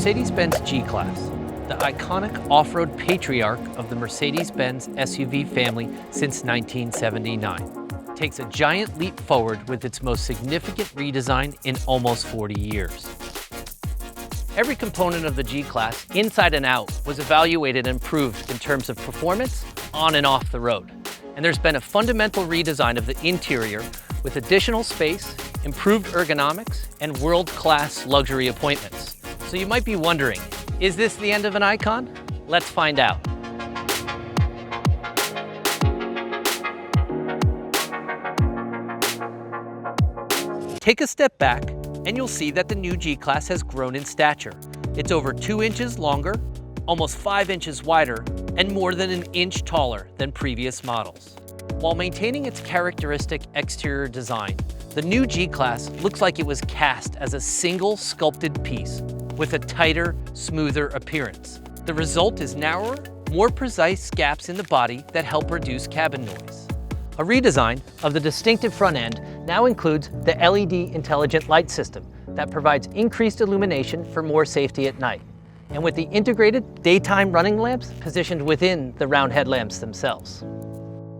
Mercedes-Benz G-Class, the iconic off-road patriarch of the Mercedes-Benz SUV family since 1979, takes a giant leap forward with its most significant redesign in almost 40 years. Every component of the G-Class, inside and out, was evaluated and improved in terms of performance on and off the road. And there's been a fundamental redesign of the interior with additional space, improved ergonomics, and world-class luxury appointments. So you might be wondering, is this the end of an icon? Let's find out. Take a step back, and you'll see that the new G-Class has grown in stature. It's over 2 inches longer, almost 5 inches wider, and more than an inch taller than previous models. While maintaining its characteristic exterior design, the new G-Class looks like it was cast as a single sculpted piece with a tighter, smoother appearance. The result is narrower, more precise gaps in the body that help reduce cabin noise. A redesign of the distinctive front end now includes the LED intelligent light system that provides increased illumination for more safety at night, and with the integrated daytime running lamps positioned within the round headlamps themselves.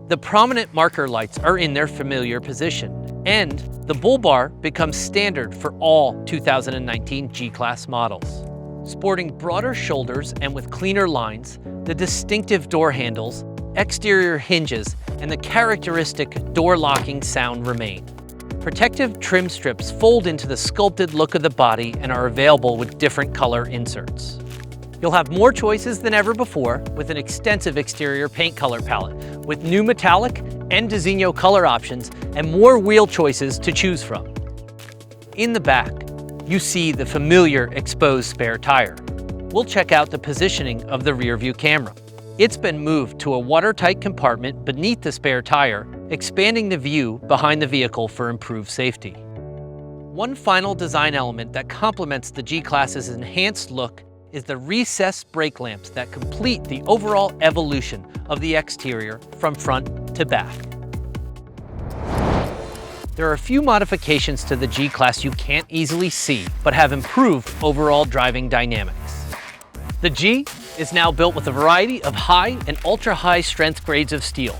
The prominent marker lights are in their familiar position, and the bull bar becomes standard for all 2019 G-Class models. Sporting broader shoulders and with cleaner lines, the distinctive door handles, exterior hinges, and the characteristic door locking sound remain. Protective trim strips fold into the sculpted look of the body and are available with different color inserts. You'll have more choices than ever before with an extensive exterior paint color palette with new metallic and Designo color options and more wheel choices to choose from. In the back, you see the familiar exposed spare tire. We'll check out the positioning of the rear view camera. It's been moved to a watertight compartment beneath the spare tire, expanding the view behind the vehicle for improved safety. One final design element that complements the G-Class's enhanced look is the recessed brake lamps that complete the overall evolution of the exterior from front to back. There are a few modifications to the G-Class you can't easily see, but have improved overall driving dynamics. The G is now built with a variety of high and ultra-high strength grades of steel.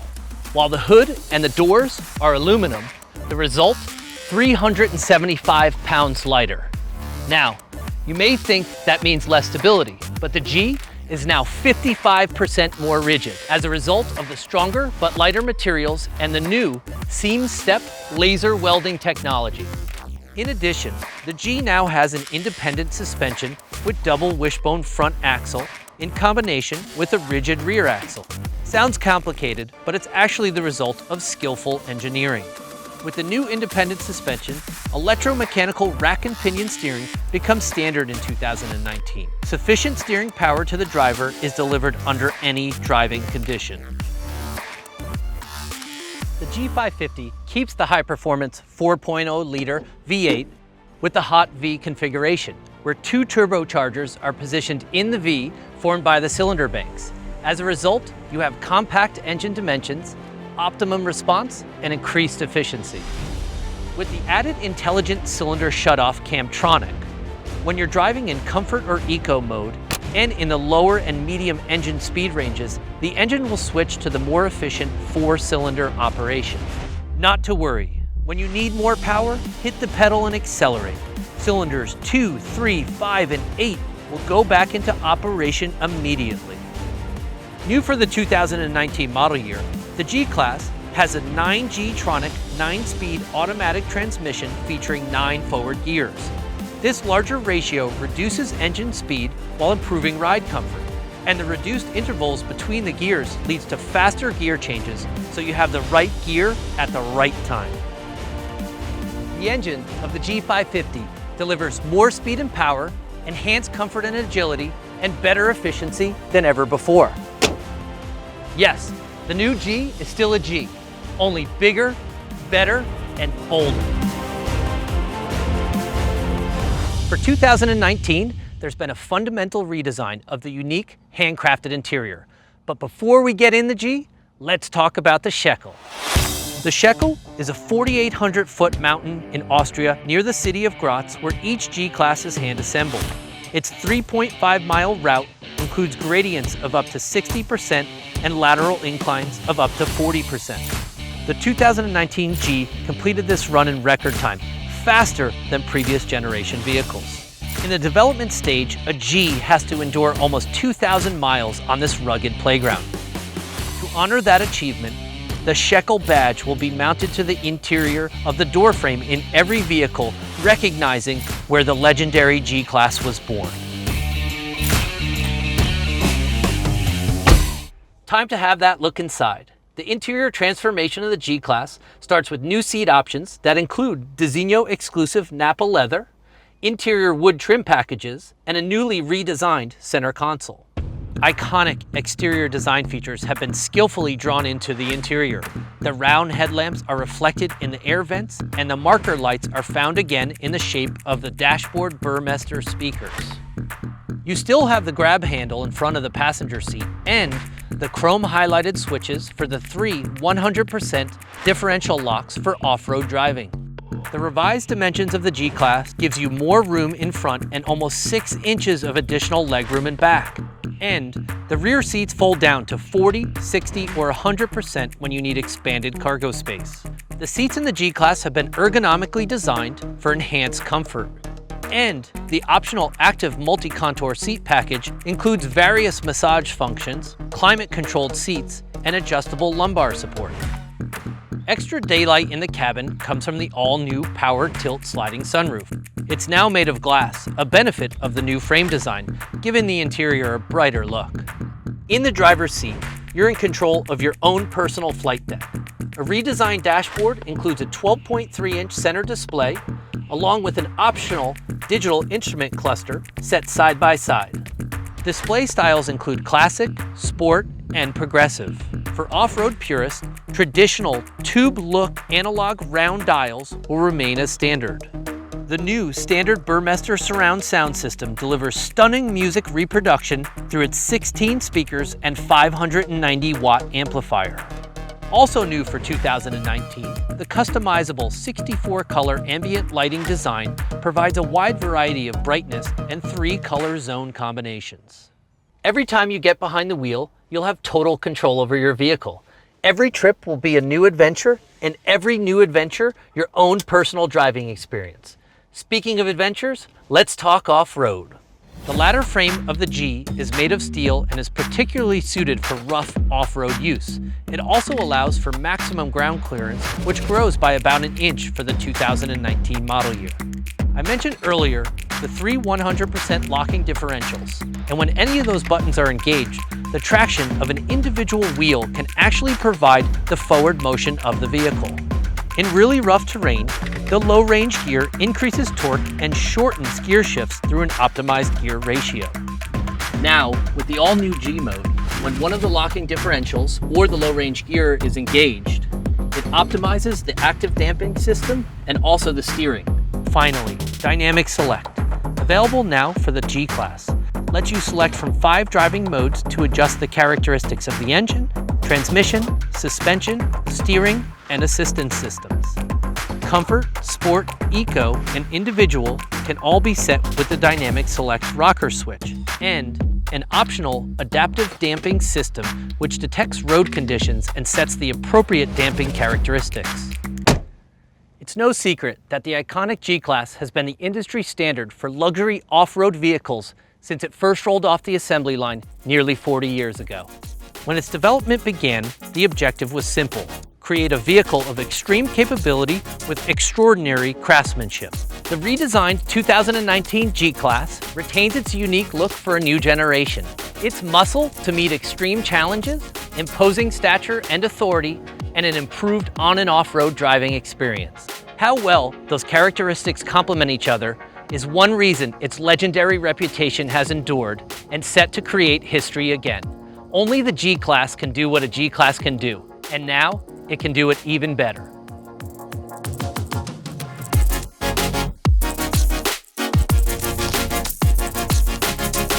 While the hood and the doors are aluminum, the result, 375 pounds lighter. Now, you may think that means less stability, but the G is now 55% more rigid as a result of the stronger but lighter materials and the new seam step laser welding technology. In addition, the G now has an independent suspension with double wishbone front axle in combination with a rigid rear axle. Sounds complicated, but it's actually the result of skillful engineering. With the new independent suspension, electromechanical rack and pinion steering becomes standard in 2019. Sufficient steering power to the driver is delivered under any driving condition. The G550 keeps the high-performance 4.0-liter V8 with the Hot V configuration, where 2 turbochargers are positioned in the V formed by the cylinder banks. As a result, you have compact engine dimensions, optimum response, and increased efficiency. With the added intelligent cylinder shutoff CAMTRONIC, when you're driving in comfort or eco mode and in the lower and medium engine speed ranges, the engine will switch to the more efficient 4-cylinder operation. Not to worry, when you need more power, hit the pedal and accelerate. Cylinders 2, 3, 5, and 8 will go back into operation immediately. New for the 2019 model year, the G-Class has a 9G-tronic 9-speed automatic transmission featuring 9 forward gears. This larger ratio reduces engine speed while improving ride comfort, and the reduced intervals between the gears leads to faster gear changes so you have the right gear at the right time. The engine of the G550 delivers more speed and power, enhanced comfort and agility, and better efficiency than ever before. Yes, the new G is still a G, only bigger, better, and bolder. For 2019, there's been a fundamental redesign of the unique handcrafted interior. But before we get in the G, let's talk about the Shekel. The Shekel is a 4,800-foot mountain in Austria near the city of Graz, where each G-Class is hand-assembled. Its 3.5-mile route includes gradients of up to 60% and lateral inclines of up to 40%. The 2019 G completed this run in record time, faster than previous generation vehicles. In the development stage, a G has to endure almost 2,000 miles on this rugged playground. To honor that achievement, the shekel badge will be mounted to the interior of the door frame in every vehicle, recognizing where the legendary G-Class was born. Time to have that look inside. The interior transformation of the G-Class starts with new seat options that include Designo exclusive Napa leather, interior wood trim packages, and a newly redesigned center console. Iconic exterior design features have been skillfully drawn into the interior. The round headlamps are reflected in the air vents, and the marker lights are found again in the shape of the dashboard Burmester speakers. You still have the grab handle in front of the passenger seat and the chrome highlighted switches for the three 100% differential locks for off-road driving. The revised dimensions of the G-Class gives you more room in front and almost 6 inches of additional legroom in back. And the rear seats fold down to 40, 60, or 100% when you need expanded cargo space. The seats in the G-Class have been ergonomically designed for enhanced comfort. And the optional active multi-contour seat package includes various massage functions, climate-controlled seats, and adjustable lumbar support. Extra daylight in the cabin comes from the all-new power tilt sliding sunroof. It's now made of glass, a benefit of the new frame design, giving the interior a brighter look. In the driver's seat, you're in control of your own personal flight deck. A redesigned dashboard includes a 12.3-inch center display, along with an optional digital instrument cluster set side by side. Display styles include classic, sport, and progressive. For off-road purists, traditional tube-look analog round dials will remain as standard. The new standard Burmester surround sound system delivers stunning music reproduction through its 16 speakers and 590-watt amplifier. Also new for 2019, the customizable 64-color ambient lighting design provides a wide variety of brightness and 3 color zone combinations. Every time you get behind the wheel, you'll have total control over your vehicle. Every trip will be a new adventure, and every new adventure, your own personal driving experience. Speaking of adventures, let's talk off-road. The ladder frame of the G is made of steel and is particularly suited for rough off-road use. It also allows for maximum ground clearance, which grows by about an inch for the 2019 model year. I mentioned earlier the three 100% locking differentials, and when any of those buttons are engaged, the traction of an individual wheel can actually provide the forward motion of the vehicle. In really rough terrain, the low-range gear increases torque and shortens gear shifts through an optimized gear ratio. Now, with the all-new G mode, when one of the locking differentials or the low-range gear is engaged, it optimizes the active damping system and also the steering. Finally, Dynamic Select, available now for the G-Class, lets you select from 5 driving modes to adjust the characteristics of the engine, transmission, suspension, steering, and assistance systems. Comfort, Sport, Eco, and Individual can all be set with the Dynamic Select rocker switch and an optional adaptive damping system which detects road conditions and sets the appropriate damping characteristics. It's no secret that the iconic G-Class has been the industry standard for luxury off-road vehicles since it first rolled off the assembly line nearly 40 years ago. When its development began, the objective was simple: create a vehicle of extreme capability with extraordinary craftsmanship. The redesigned 2019 G-Class retains its unique look for a new generation. Its muscle to meet extreme challenges, imposing stature and authority, and an improved on and off-road driving experience. How well those characteristics complement each other is one reason its legendary reputation has endured and set to create history again. Only the G-Class can do what a G-Class can do, and now it can do it even better.